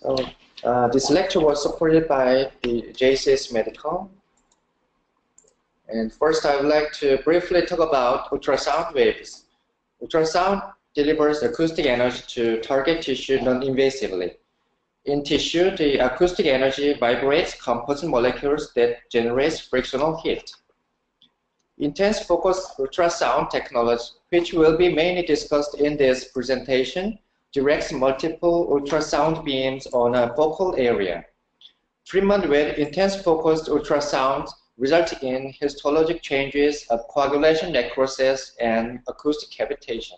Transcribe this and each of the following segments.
So this lecture was supported by the JCS Medical. And first I would like to briefly talk about ultrasound waves. Ultrasound delivers acoustic energy to target tissue non-invasively. In tissue, the acoustic energy vibrates composite molecules that generates frictional heat. Intense focused ultrasound technology, which will be mainly discussed in this presentation, directs multiple ultrasound beams on a focal area. Treatment with intense focused ultrasound results in histologic changes of coagulation necrosis and acoustic cavitation.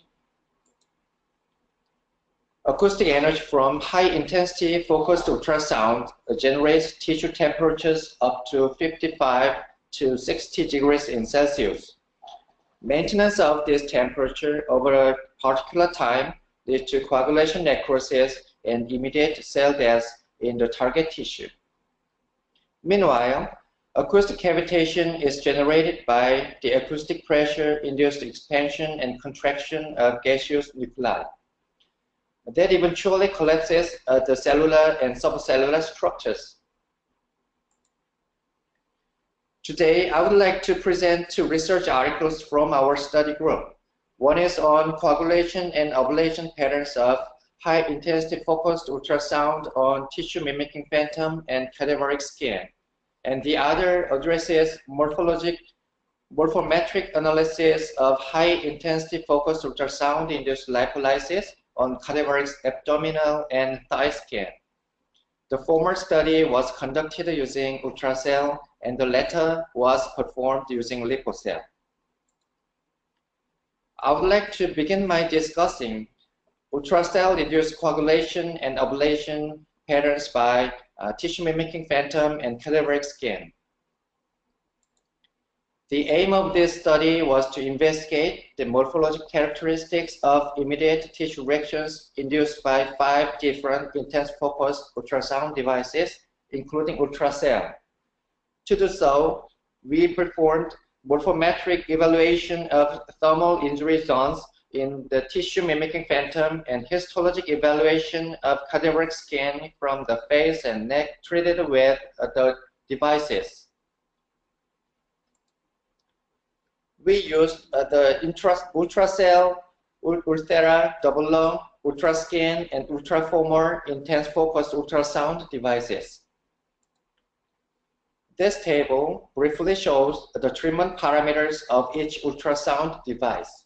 Acoustic energy from high-intensity focused ultrasound generates tissue temperatures up to 55 to 60 degrees in Celsius. Maintenance of this temperature over a particular time leads to coagulation necrosis and immediate cell death in the target tissue. Meanwhile, acoustic cavitation is generated by the acoustic pressure-induced expansion and contraction of gaseous nuclei that eventually collapses the cellular and subcellular structures. Today, I would like to present two research articles from our study group. One is on coagulation and ablation patterns of high-intensity focused ultrasound on tissue-mimicking phantom and cadaveric skin, and the other addresses morphometric analysis of high-intensity focused ultrasound-induced lipolysis on cadaveric abdominal and thigh skin. The former study was conducted using ULTRAcel, and the latter was performed using LIPOcel. I would like to begin by discussing ultrasound-induced coagulation and ablation patterns by tissue-mimicking phantom and cadaveric skin. The aim of this study was to investigate the morphologic characteristics of immediate tissue reactions induced by 5 different intense focused ultrasound devices, including ULTRAcel. To do so, we performed morphometric evaluation of thermal injury zones in the tissue-mimicking phantom and histologic evaluation of cadaveric skin from the face and neck treated with the devices. We used the ULTRAcel, ULTHERA double lung, ULTRASKIN, and ULTRAFOAMER intense focused ultrasound devices. This table briefly shows the treatment parameters of each ultrasound device.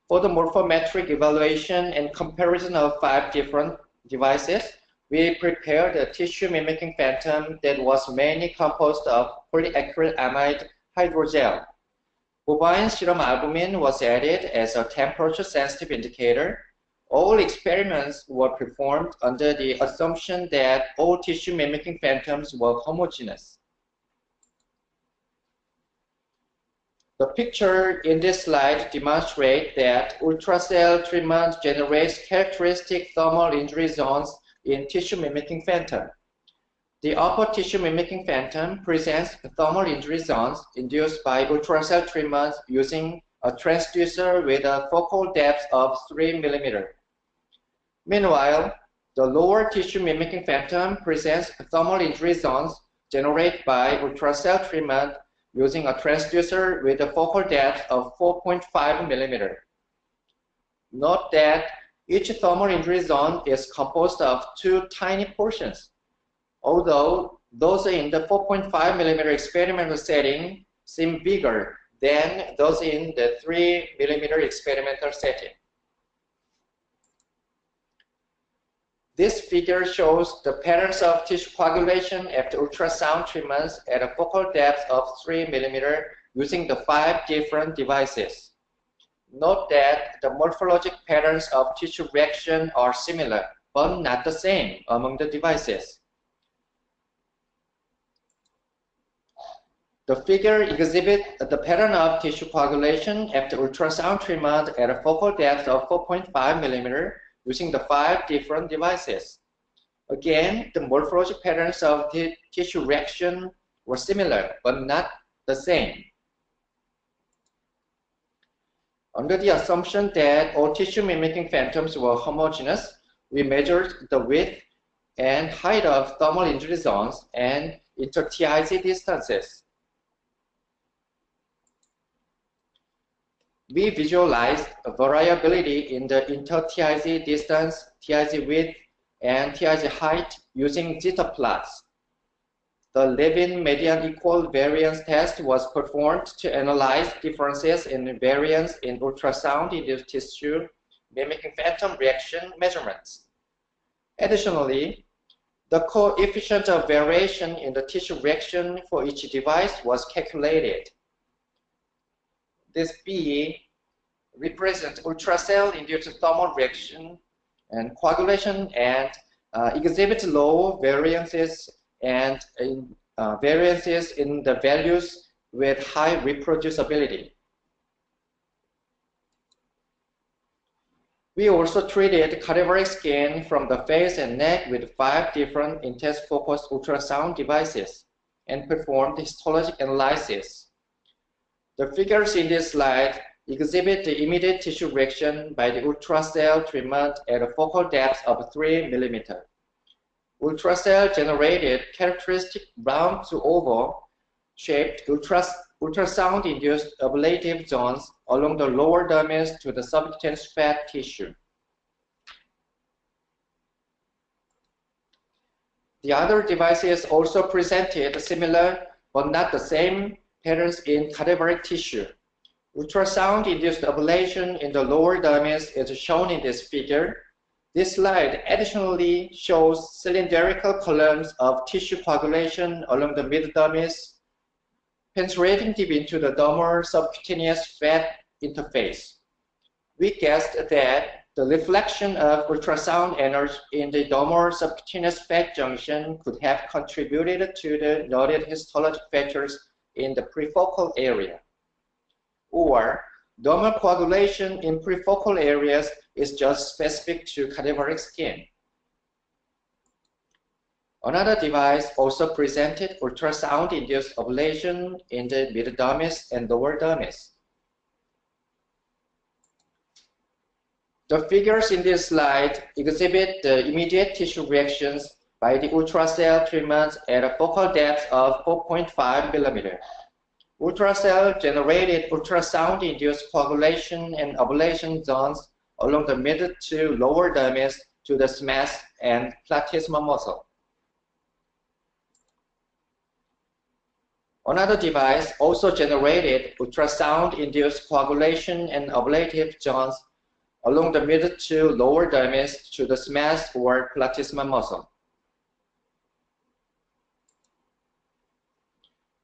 For the morphometric evaluation and comparison of 5 different devices, we prepared a tissue-mimicking phantom that was mainly composed of polyacrylamide hydrogel. Bovine serum albumin was added as a temperature-sensitive indicator. All experiments were performed under the assumption that all tissue-mimicking phantoms were homogeneous. The picture in this slide demonstrates that ULTRAcel treatment generates characteristic thermal injury zones in tissue-mimicking phantom. The upper tissue-mimicking phantom presents thermal injury zones induced by ULTRAcel treatment using a transducer with a focal depth of 3 mm. Meanwhile, the lower tissue-mimicking phantom presents thermal injury zones generated by ULTRAcel treatment using a transducer with a focal depth of 4.5 mm. Note that each thermal injury zone is composed of 2 tiny portions, although those in the 4.5 mm experimental setting seem bigger than those in the 3 mm experimental setting. This figure shows the patterns of tissue coagulation after ultrasound treatments at a focal depth of 3 mm using the 5 different devices. Note that the morphologic patterns of tissue reaction are similar, but not the same among the devices. The figure exhibits the pattern of tissue coagulation after ultrasound treatment at a focal depth of 4.5 mm using the 5 different devices. Again, the morphologic patterns of the tissue reaction were similar, but not the same. Under the assumption that all tissue mimicking phantoms were homogeneous, we measured the width and height of thermal injury zones and inter-TIZ distances. We visualized a variability in the inter-TIZ distance, TIZ width, and TIZ height using zeta plots. The Levin median equal variance test was performed to analyze differences in variance in ultrasound-induced tissue mimicking phantom reaction measurements. Additionally, the coefficient of variation in the tissue reaction for each device was calculated. This B represents ultracell-induced thermal reaction and coagulation and exhibits low variances and variances in the values with high reproducibility. We also treated cadaveric skin from the face and neck with 5 different intense focused ultrasound devices and performed histologic analysis. The figures in this slide exhibit the immediate tissue reaction by the ultracell treatment at a focal depth of 3 mm. Ultracell generated characteristic round to oval shaped ultrasound-induced ablative zones along the lower dermis to the subcutaneous fat tissue. The other devices also presented similar but not the same patterns in cadaveric tissue. Ultrasound-induced ablation in the lower dermis is shown in this figure. This slide additionally shows cylindrical columns of tissue coagulation along the mid-dermis, penetrating deep into the dermal subcutaneous fat interface. We guessed that the reflection of ultrasound energy in the dermal subcutaneous fat junction could have contributed to the noted histologic features in the prefocal area. Or dermal coagulation in prefocal areas is just specific to cadaveric skin. Another device also presented ultrasound-induced ablation in the mid-dermis and lower dermis. The figures in this slide exhibit the immediate tissue reactions by the ultracell treatment at a focal depth of 4.5 mm. Ultracell generated ultrasound-induced coagulation and ablation zones along the mid to lower dermis to the SMAS and platysma muscle. Another device also generated ultrasound-induced coagulation and ablative zones along the mid to lower dermis to the SMAS or platysma muscle.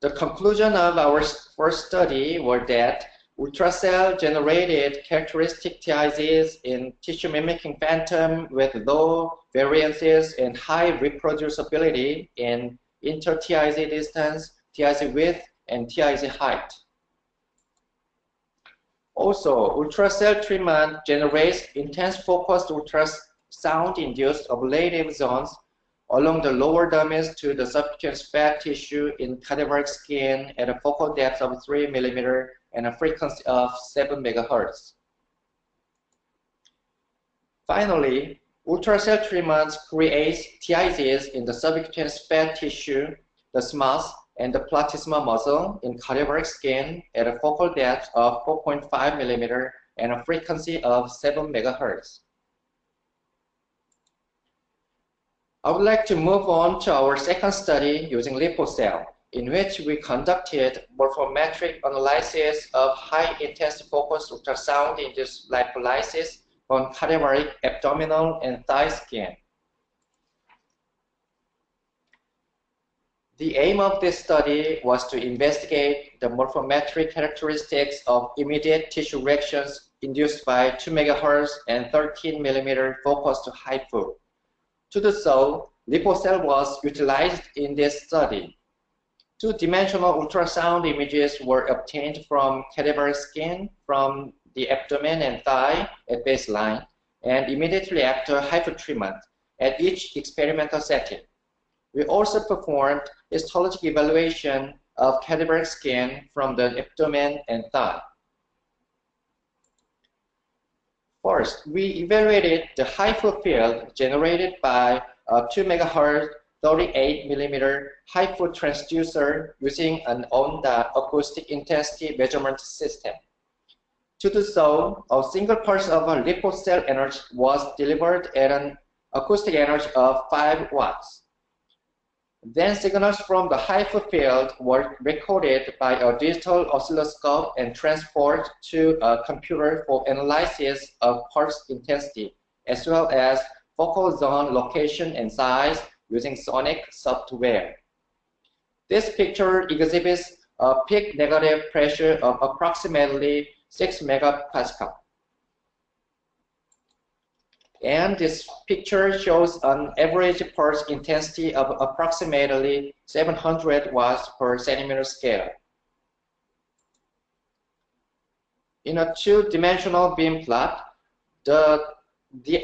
The conclusion of our first study was that ultracell generated characteristic TIZs in tissue mimicking phantom with low variances and high reproducibility in inter-TIZ distance, TIZ width, and TIZ height. Also, ultracell treatment generates intense focused ultrasound-induced ablative zones along the lower dermis to the subcutaneous fat tissue in cadaveric skin at a focal depth of 3 mm and a frequency of 7 MHz. Finally, ultracell treatment creates TIZs in the subcutaneous fat tissue, the SMAS, and the platysma muscle in cadaveric skin at a focal depth of 4.5 mm and a frequency of 7 MHz. I would like to move on to our second study using LIPOcel, in which we conducted morphometric analysis of high-intensity focused ultrasound-induced lipolysis on cadaveric abdominal and thigh skin. The aim of this study was to investigate the morphometric characteristics of immediate tissue reactions induced by 2 MHz and 13 mm focused HIFU. To do so, LIPOcel was utilized in this study. Two-dimensional ultrasound images were obtained from cadaveric skin from the abdomen and thigh at baseline and immediately after HIFU treatment at each experimental setting. We also performed histologic evaluation of cadaveric skin from the abdomen and thigh. First, we evaluated the high flow field generated by a 2 MHz 38 mm high flow transducer using an ONDA acoustic intensity measurement system. To do so, a single pulse of a LIPOcel energy was delivered at an acoustic energy of 5 watts. Then signals from the high flow field were recorded by a digital oscilloscope and transferred to a computer for analysis of pulse intensity, as well as focal zone location and size using sonic software. This picture exhibits a peak negative pressure of approximately 6 megapascal. And this picture shows an average pulse intensity of approximately 700 watts per centimeter scale. In a two-dimensional beam plot, the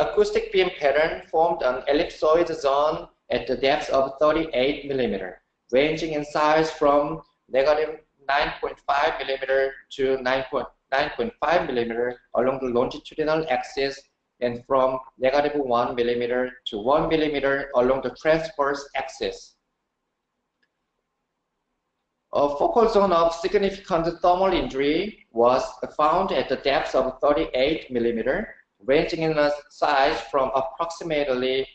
acoustic beam pattern formed an ellipsoid zone at the depth of 38 mm, ranging in size from negative 9.5 mm to 9.5 mm along the longitudinal axis, and from negative 1 mm to 1 mm along the transverse axis. A focal zone of significant thermal injury was found at the depth of 38 mm, ranging in a size from approximately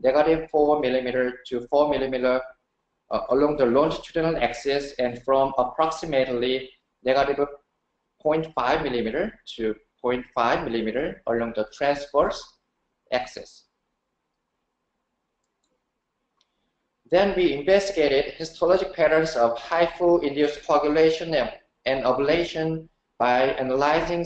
negative 4 mm to 4 mm along the longitudinal axis, and from approximately negative 0.5 mm to 0.5 mm along the transverse axis. Then we investigated histologic patterns of high flow induced coagulation and ablation by analyzing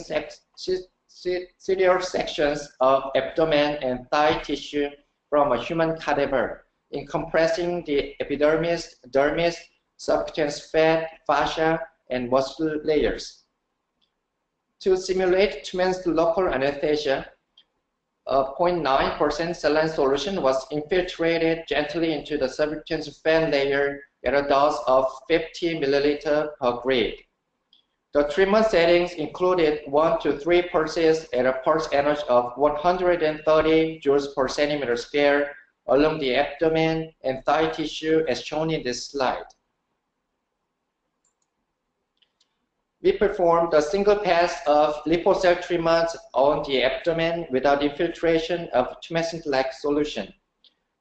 serial sections of abdomen and thigh tissue from a human cadaver, encompassing the epidermis, dermis, subcutaneous fat, fascia, and muscle layers. To simulate tremendous local anesthesia, a 0.9% saline solution was infiltrated gently into the subcutaneous fat layer at a dose of 50 milliliters per grid. The treatment settings included 1 to 3 pulses at a pulse energy of 130 joules per centimeter square along the abdomen and thigh tissue as shown in this slide. We performed a single pass of LIPOcel treatment on the abdomen without infiltration of tumescent-like solution.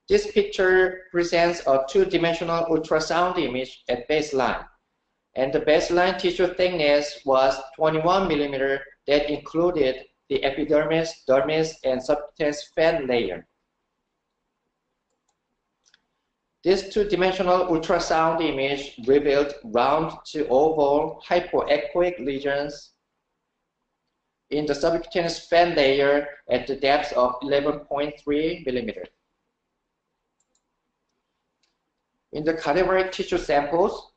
This picture presents a two-dimensional ultrasound image at baseline, and the baseline tissue thickness was 21 mm that included the epidermis, dermis, and subcutaneous fat layer. This two-dimensional ultrasound image revealed round to oval hypoechoic lesions in the subcutaneous fat layer at the depth of 11.3 mm. In the cadaveric tissue samples,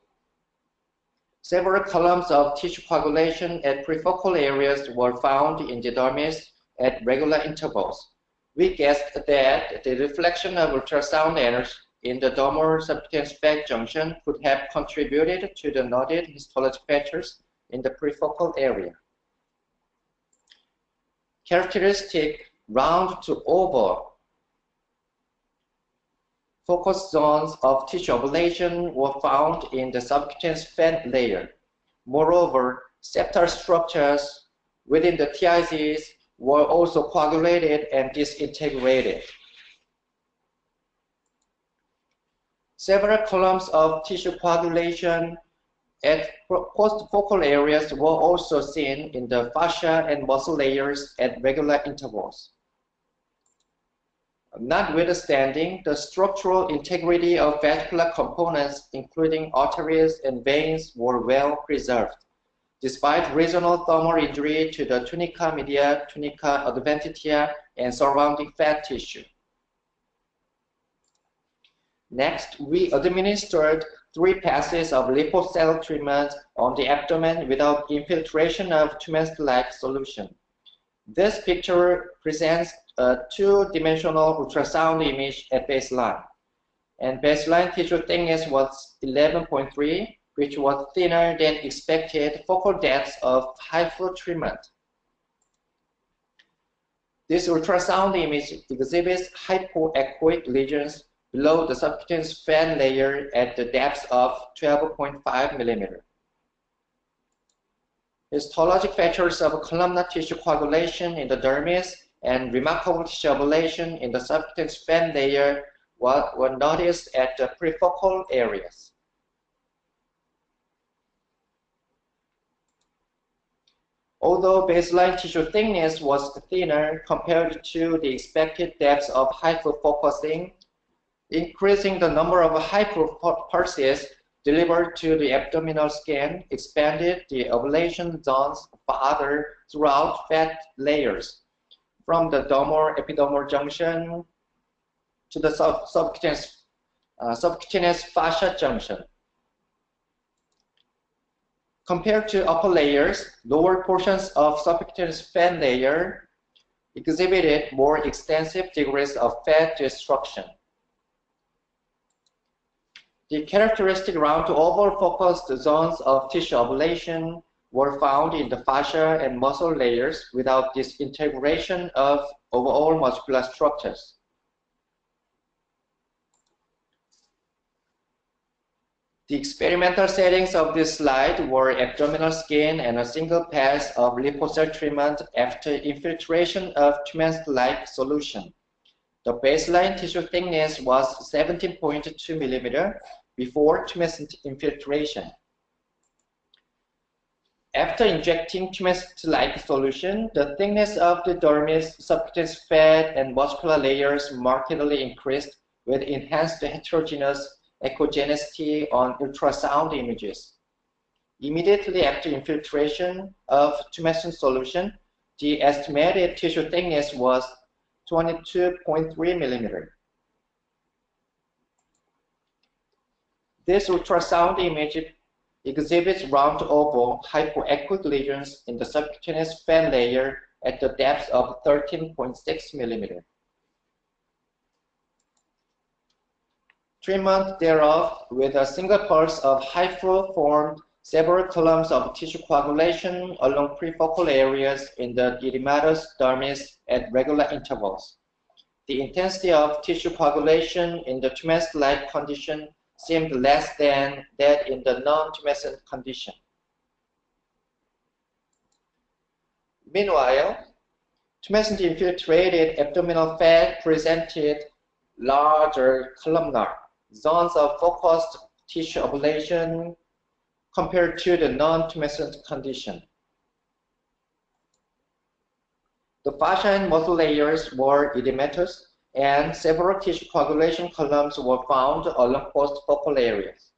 several columns of tissue coagulation at prefocal areas were found in the dermis at regular intervals. We guessed that the reflection of ultrasound energy in the dermal subcutaneous fat junction could have contributed to the noted histologic features in the prefocal area. Characteristic round to oval focus zones of tissue ablation were found in the subcutaneous fat layer. Moreover, septal structures within the TIZs were also coagulated and disintegrated. Several columns of tissue coagulation at postfocal areas were also seen in the fascia and muscle layers at regular intervals. Notwithstanding, the structural integrity of vascular components, including arteries and veins, were well preserved, despite regional thermal injury to the tunica media, tunica adventitia, and surrounding fat tissue. Next, we administered 3 passes of LIPOcel treatment on the abdomen without infiltration of tumescent-like solution. This picture presents a two-dimensional ultrasound image at baseline, and baseline tissue thickness was 11.3, which was thinner than expected focal depth of high flow treatment. This ultrasound image exhibits hypoechoic lesions below the subcutaneous fan layer at the depth of 12.5 mm. Histologic features of columnar tissue coagulation in the dermis and remarkable tissue ablation in the subcutaneous fan layer were noticed at the prefocal areas. Although baseline tissue thickness was thinner compared to the expected depth of hypofocusing, increasing the number of hypopulses delivered to the abdominal skin expanded the ablation zones farther throughout fat layers, from the dermal-epidermal junction to the subcutaneous fascia junction. Compared to upper layers, lower portions of subcutaneous fan layer exhibited more extensive degrees of fat destruction. The characteristic round to oval focused zones of tissue ablation were found in the fascia and muscle layers without disintegration of overall muscular structures. The experimental settings of this slide were abdominal skin and a single pass of LIPOcel treatment after infiltration of tumescent-like solution. The baseline tissue thickness was 17.2 mm before tumescent infiltration. After injecting tumescent-like solution, the thickness of the dermis, subcutaneous fat, and muscular layers markedly increased with enhanced heterogeneous echogenicity on ultrasound images. Immediately after infiltration of tumescent solution, the estimated tissue thickness was 22.3 mm. This ultrasound image exhibits round oval hypoechoic lesions in the subcutaneous fan layer at the depth of 13.6 mm. Treatment thereof with a single pulse of hypho formed several columns of tissue coagulation along prefocal areas in the edematous dermis at regular intervals. The intensity of tissue coagulation in the tumescent-like condition seemed less than that in the non-tumescent condition. Meanwhile, tumescent-infiltrated abdominal fat presented larger columnar zones of focused tissue ablation compared to the non-tumescent condition. The fascia and muscle layers were edematous, and several tissue coagulation columns were found along postfocal areas.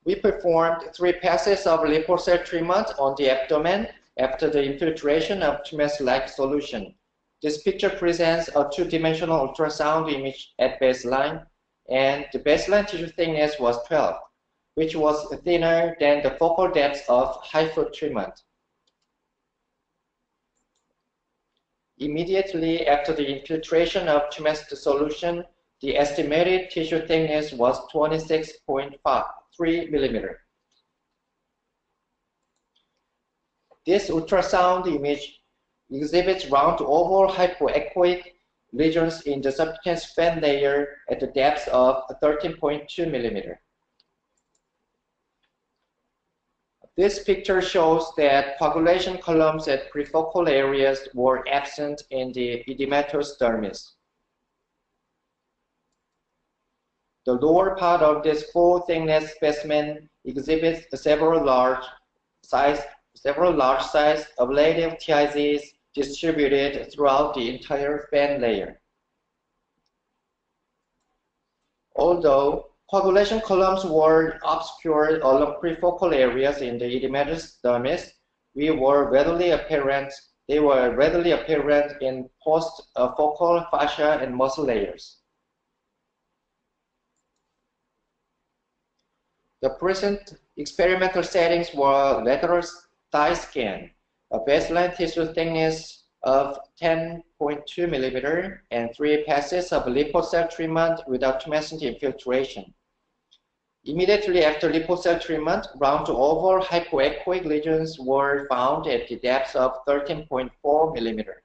We performed 3 passes of LIPOcel treatment on the abdomen after the infiltration of tumescent-like solution. This picture presents a 2-dimensional ultrasound image at baseline, and the baseline tissue thickness was 12, which was thinner than the focal depth of hypho treatment. Immediately after the infiltration of tumescent solution, the estimated tissue thickness was 26.3 mm. This ultrasound image exhibits round oval hypoechoic lesions in the subcutaneous fan layer at the depth of 13.2 mm. This picture shows that coagulation columns at prefocal areas were absent in the edematous dermis. The lower part of this full-thickness specimen exhibits several large-sized ablative TIZs distributed throughout the entire fan layer. Although coagulation columns were obscured along prefocal areas in the edematous dermis, they were readily apparent in post-focal fascia and muscle layers. The present experimental settings were lateral thigh scan, a baseline tissue thickness of 10.2 mm, and 3 passes of LIPOcel treatment without tumescent infiltration. Immediately after LIPOcel treatment, round to oval hypoechoic lesions were found at the depth of 13.4 millimeter.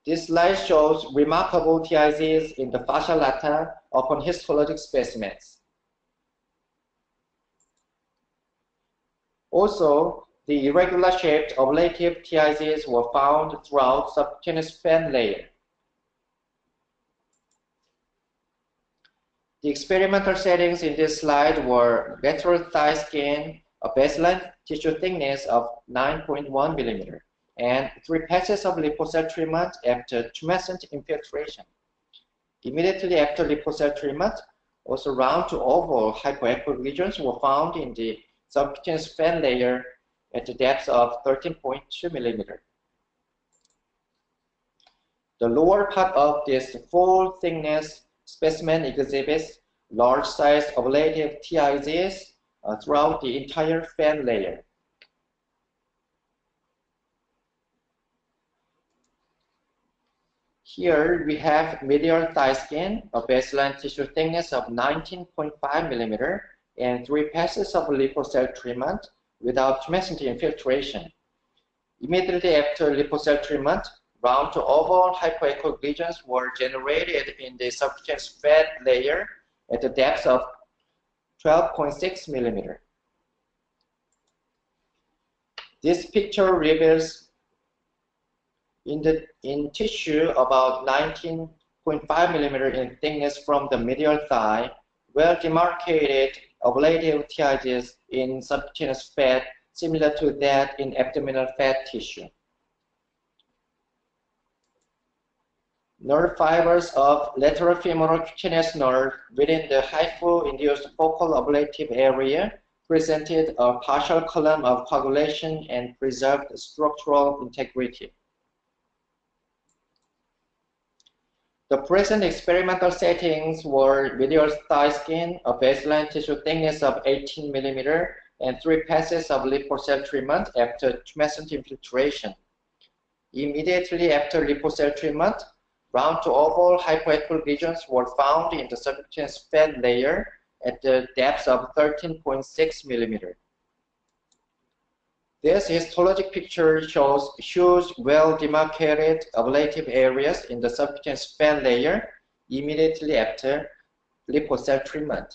This slide shows remarkable TIZs in the fascia lata upon histologic specimens. Also, the irregular shaped ablative TIZs were found throughout subcutaneous fan layer. The experimental settings in this slide were lateral thigh skin, a baseline tissue thickness of 9.1 millimeter, and 3 passes of LIPOcel treatment after tumescent infiltration. Immediately after LIPOcel treatment, also round to oval hypoechoic lesions were found in the subcutaneous fan layer at the depth of 13.2 millimeter. The lower part of this full thickness specimen exhibits large-sized ablative TIZs throughout the entire fan layer. Here we have medial thigh skin, a baseline tissue thickness of 19.5 millimeter, and 3 passes of LIPOcel treatment without tumescent infiltration. Immediately after LIPOcel treatment, round to oval hypoechoic lesions were generated in the subcutaneous fat layer at the depth of 12.6 millimeter. This picture reveals in tissue about 19.5 millimeter in thickness from the medial thigh, well demarcated ablative TIZs in subcutaneous fat similar to that in abdominal fat tissue. Nerve fibers of lateral femoral cutaneous nerve within the hypo-induced focal ablative area presented a partial column of coagulation and preserved structural integrity. The present experimental settings were medial thigh skin, a baseline tissue thickness of 18 millimeter, and 3 passes of LIPOcel treatment after tumescent infiltration. Immediately after LIPOcel treatment, round to oval hypoechoic lesions were found in the subcutaneous fat layer at the depth of 13.6 millimeter. This histologic picture shows huge, well-demarcated ablative areas in the subcutaneous fan layer immediately after LIPOcel treatment.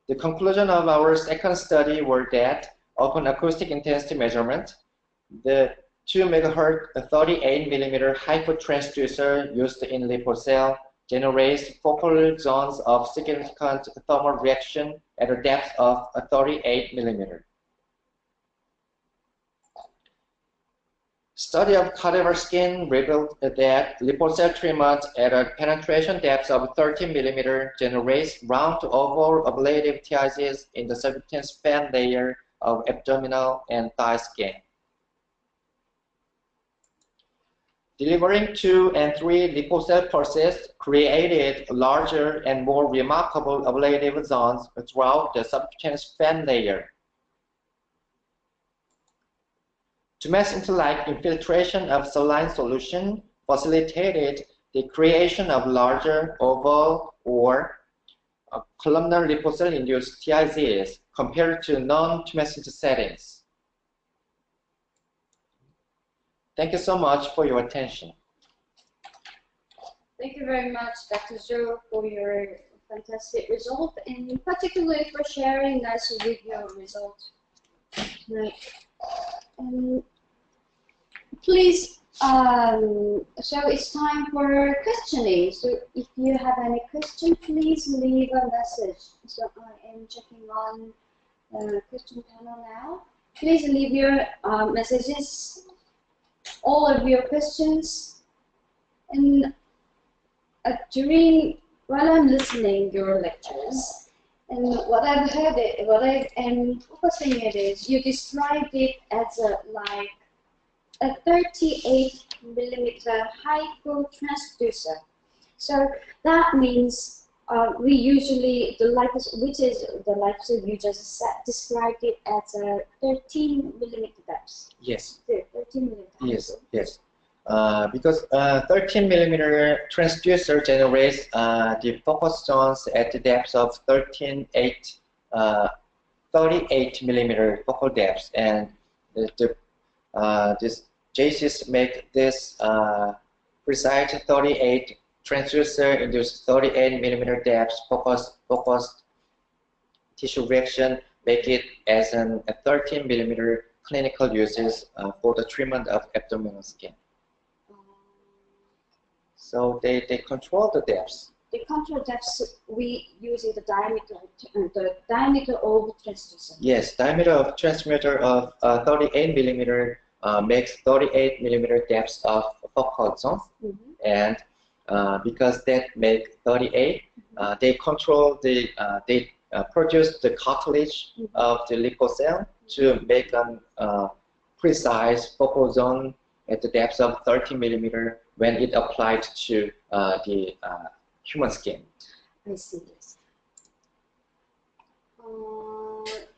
The conclusion of our second study were that upon acoustic intensity measurement, the 2 MHz 38 mm hypotransducer used in LIPOcel generates focal zones of significant thermal reaction at a depth of 38 mm. Study of cadaver skin revealed that LIPOcel treatment at a penetration depth of 13 mm generates round to oval ablative TIZs in the subcutaneous fan layer of abdominal and thigh skin. Delivering 2 and 3 LIPOcel pulses created larger and more remarkable ablative zones throughout the subcutaneous fan layer. Tumescent-like infiltration of saline solution facilitated the creation of larger oval or columnar LIPOcel-induced TIZs compared to non-tumescent settings. Thank you so much for your attention. Thank you very much, Dr. Zhou, for your fantastic result, and particularly for sharing us with your result tonight. Please, so it's time for questioning. So if you have any question, please leave a message. So I am checking on the question panel now. Please leave your messages, all of your questions, and while I'm listening your lectures, and what I've heard, what I am focusing it is, you described it as like a 38 mm hypotransducer. So that means we usually, the LIPOcel, which is the LIPOcel you just described it as a 13 millimeter depth. Yes. 13 millimeter. Yes, yes. Because 13 millimeter transducer generates the focus zones at the depth of 38 millimeter focal depth, and this JCs make this precise 38 transducer induced 38 millimeter depth focused tissue reaction, make it as a 13 millimeter clinical uses for the treatment of abdominal skin. So they control the depths. The control depths we using the diameter of transducer. Yes, diameter of transmitter of 38 millimeter makes 38 millimeter depths of focal zones, and because that make 38, they control the they produce the cartilage of the lipocell to make a precise focal zone at the depth of 30 millimeter when it applied to the human skin. I see this.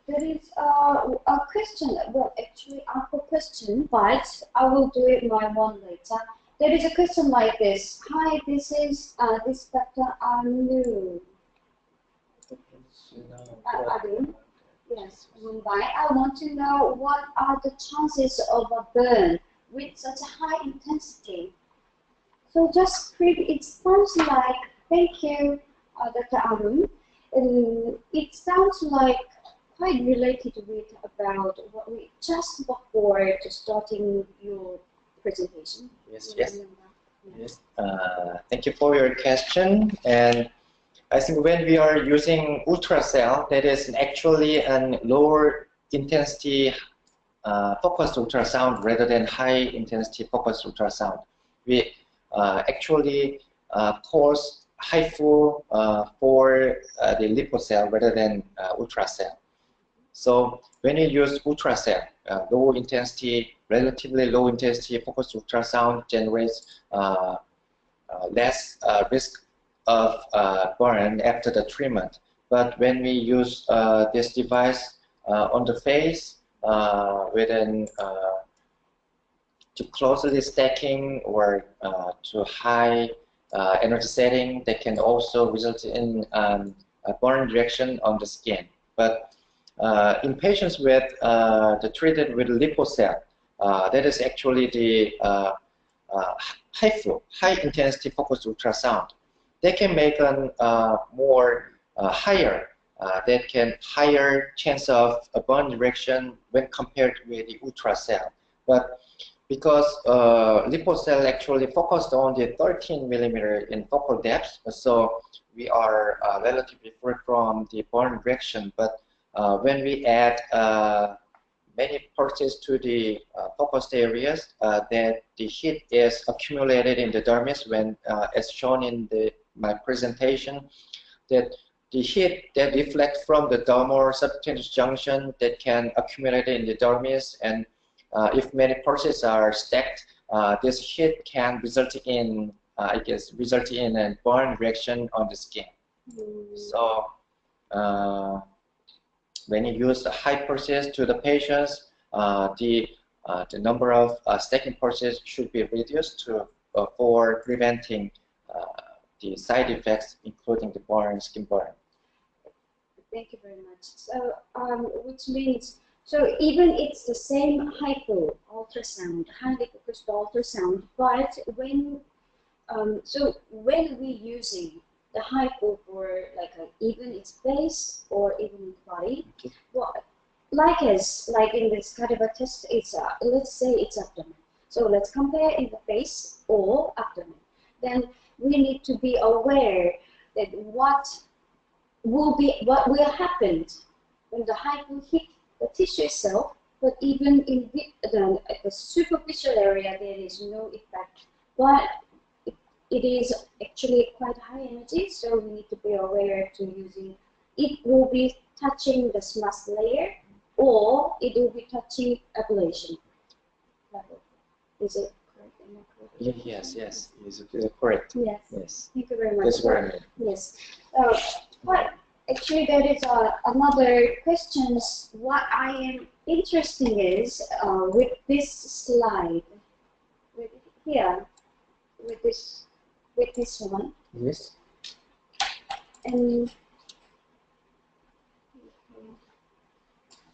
There is a question, well actually I have a question, but I will do it my one later. There is a question like this. Hi, this is this Dr. Anu. Anu? Yes, Mumbai. I want to know what are the chances of a burn with such a high intensity. So just it sounds like, thank you, Dr. Arun. It sounds like quite related with about what we just before starting your presentation. Yes, yes. Yes. Thank you for your question. And I think when we are using ULTRAcel, that is actually a lower intensity focused ultrasound rather than high intensity focused ultrasound. We actually cause HIFU for the lipocell rather than ULTRAcel. So when you use ULTRAcel, low intensity, relatively low intensity focused ultrasound generates less risk of burn after the treatment. But when we use this device on the face within to closely stacking or to high energy setting, that can also result in a burn reaction on the skin. But in patients with treated with lipocell, that is actually the HIFU, high intensity focused ultrasound. They can make a more higher, that can higher chance of a burn reaction when compared with the ULTRAcel. But because lipocell actually focused on the 13 millimeter in focal depth, so we are relatively free from the burn reaction. But when we add many pulses to the focused areas, that the heat is accumulated in the dermis when, as shown in my presentation, that the heat that reflects from the dermal subcutaneous junction that can accumulate in the dermis, and if many pulses are stacked, this heat can result in, result in a burn reaction on the skin. So when you use the high pulses to the patients, the number of stacking pulses should be reduced to for preventing the side effects, including the burn, skin burn. Thank you very much. So, which means, so even it's the same HIFU ultrasound, highly focused ultrasound, but when, so when we using the HIFU for like even its face or even its body, okay. Well, like in this kind of a test, it's let's say it's abdomen. So let's compare in the face or abdomen. Then we need to be aware that what will happen when the HIFU hit the tissue itself, but even in the superficial area there is no effect. But it is actually quite high energy, so we need to be aware to using. It will be touching the SMUS layer, or it will be touching ablation level. Is it correct? Yes, yes, is correct. Yes. Yes. Thank you very much. That's what I mean. Yes. But actually, there is another question. What I am interested is with this slide, with here, with this one, Yes. and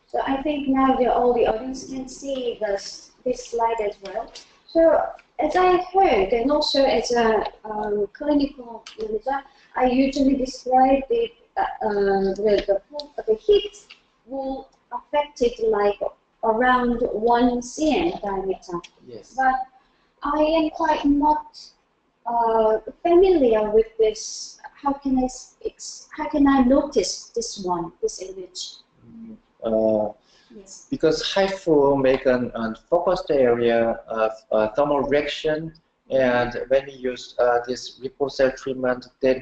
so I think now all the audience can see this slide as well. So as I heard, and also as a clinical manager, I usually describe the heat will affect it like around 1 cm diameter. Yes. But I am quite not familiar with this. How can I notice this image? Yes. Because HIFU make an focused area of thermal reaction, and when we use this LIPOcel treatment, the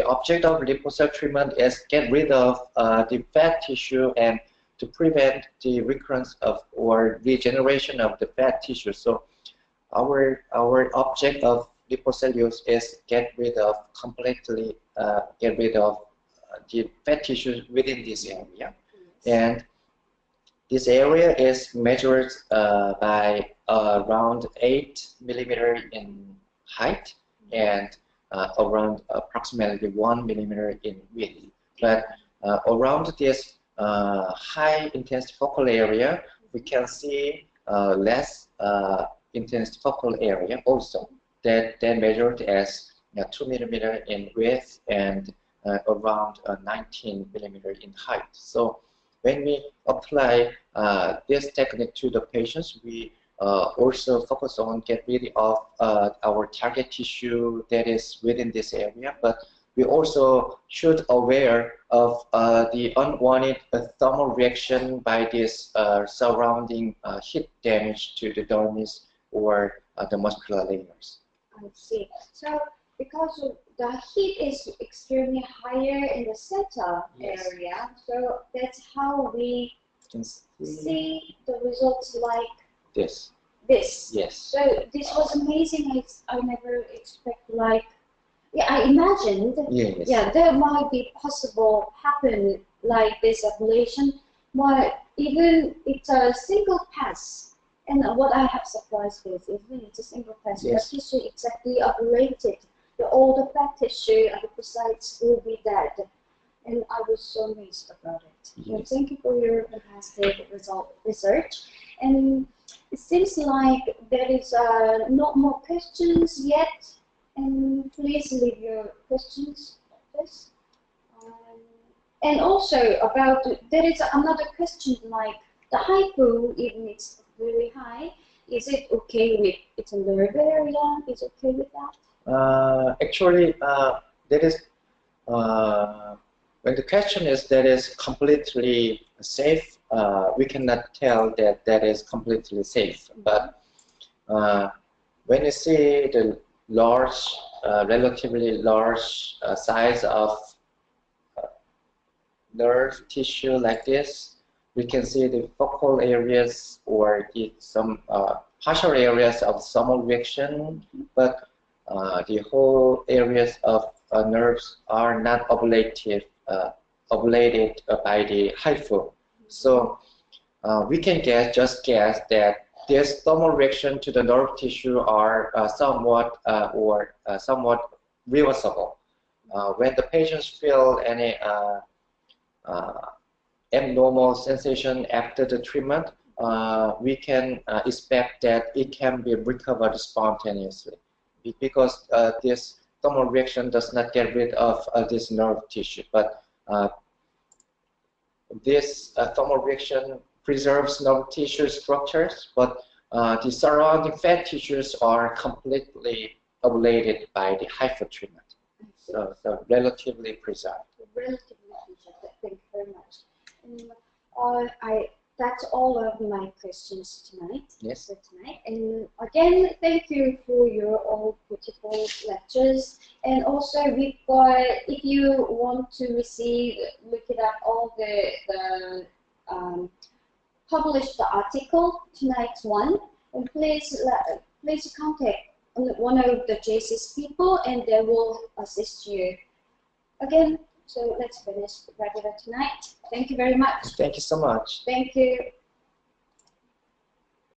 object of LIPOcel treatment is get rid of the fat tissue and to prevent the recurrence of or regeneration of the fat tissue. So our object of LIPOcel use is completely get rid of the fat tissue within this area. And this area is measured by around 8 millimeters in height and around approximately 1 millimeter in width. But around this high intensity focal area, we can see less intensity focal area also that measured as 2 millimeters in width and around 19 millimeters in height. So when we apply this technique to the patients, we also focus on get rid of our target tissue that is within this area, but we also should aware of the unwanted thermal reaction by this surrounding heat damage to the dermis or the muscular layers. I see. So because the heat is extremely higher in the center area, so that's how we can see the results like this. Yes. So this was amazing. I never expect like, I imagined, there might be possible happen like this ablation, but even it's a single pass. And what I have surprised is even it's a single pass, the tissue exactly ablated. All the fat tissue and the precise will be dead. And I was so amazed about it. So thank you for your fantastic research. And it seems like there is not more questions yet. And please leave your questions like this. And also about, there is another question like the HIFU, even it's very high, is it okay with its nerve area? Is it okay with that? Actually, that is when the question is that is completely safe. We cannot tell that is completely safe. But when you see the large, relatively large size of nerve tissue like this, we can see the focal areas or some partial areas of thermal reaction, but the whole areas of nerves are not ablated by the HIFU. So we can just guess that this thermal reaction to the nerve tissue are somewhat reversible. When the patients feel any abnormal sensation after the treatment, we can expect that it can be recovered spontaneously because this thermal reaction does not get rid of this nerve tissue, but this thermal reaction preserves nerve tissue structures, but the surrounding fat tissues are completely ablated by the HIFU treatment. So relatively preserved. Relatively preserved. Thank you very much. And that's all of my questions tonight. Yes. And again, thank you for your all beautiful lectures. And also, we've got, if you want to look it up, all the published article, tonight's one, and please contact one of the JC's people, and they will assist you again. So let's finish the webinar tonight. Thank you very much. Thank you so much. Thank you.